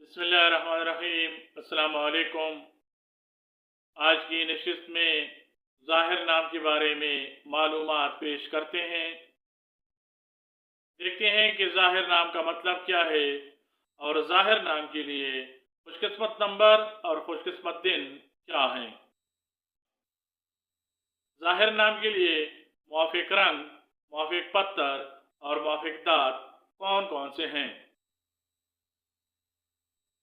बिस्मिल्लाहिर्रहमानिर्रहीम। अस्सलाम वालेकुम। आज की नशिस्त में ज़ाहिर नाम के बारे में मालूमात पेश करते हैं। देखते हैं कि ज़ाहिर नाम का मतलब क्या है और ज़ाहिर नाम के लिए खुशकिस्मत नंबर और खुशकिस्मत दिन क्या हैं। ज़ाहिर नाम के लिए मुवाफिक रंग, मुवाफिक पत्थर और मुवाफिक दाँत कौन कौन से हैं।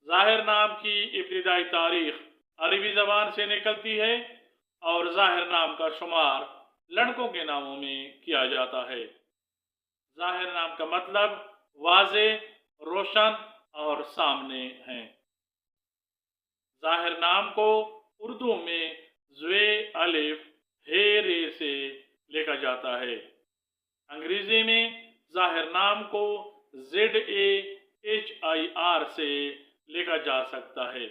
ज़ाहिर नाम की इब्तिदाई तारीख अरबी ज़बान से निकलती है और ज़ाहिर नाम का शुमार लड़कों के नामों में किया जाता है। ज़ाहिर नाम का मतलब वाज़े, रोशन और सामने हैं। ज़ाहिर नाम को उर्दू में ज़्वे, अलिफ, हे, रे से लिखा जाता है। अंग्रेजी में ज़ाहिर नाम को ZAHIR से लिखा जा सकता है।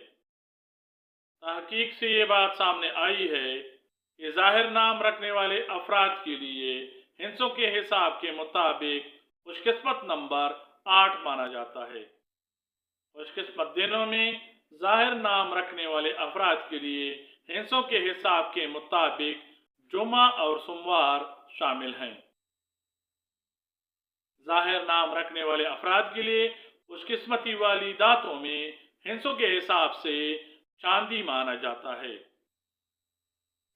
तहकीक से ये बात सामने आई है कि ज़ाहिर नाम रखने वाले अफराद के लिए हिंसों के हिसाब के मुताबिक खुशकिस्मत नंबर 8 माना जाता है। खुशकिस्मत दिनों में ज़ाहिर नाम रखने वाले अफराद के लिए हिंसों के हिसाब के मुताबिक जुमा और सोमवार शामिल हैं। ज़ाहिर नाम रखने वाले अफराद के लिए खुशकिस्मती वाली दातों में हिंसों के हिसाब से चांदी माना जाता है।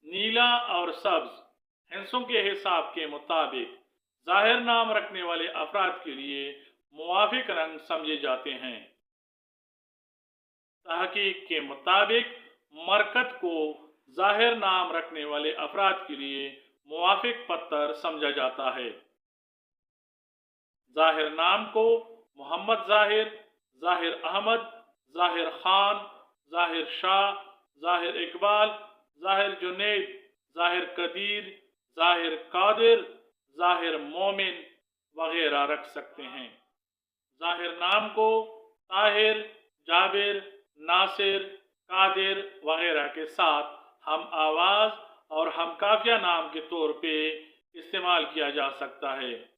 नीला और सब्ज हिंसों के हिसाब के मुताबिक ज़ाहिर नाम रखने वाले अफराद के लिए मुवाफिक रंग समझे जाते हैं। तहकीक के मुताबिक मरकत को ज़ाहिर नाम रखने वाले अफराद के लिए मुवाफिक पत्थर समझा जाता है। ज़ाहिर नाम को मोहम्मद ज़ाहिर, ज़ाहिर अहमद, ज़ाहिर खान, ज़ाहिर शाह, ज़ाहिर इकबाल, ज़ाहिर जुनैद, ज़ाहिर कदीर, ज़ाहिर कादिर, ज़ाहिर मोमिन वगैरह रख सकते हैं। ज़ाहिर नाम को ताहिर, जाबिर, नासिर, कादिर वगैरह के साथ हम आवाज़ और हम काफिया नाम के तौर पे इस्तेमाल किया जा सकता है।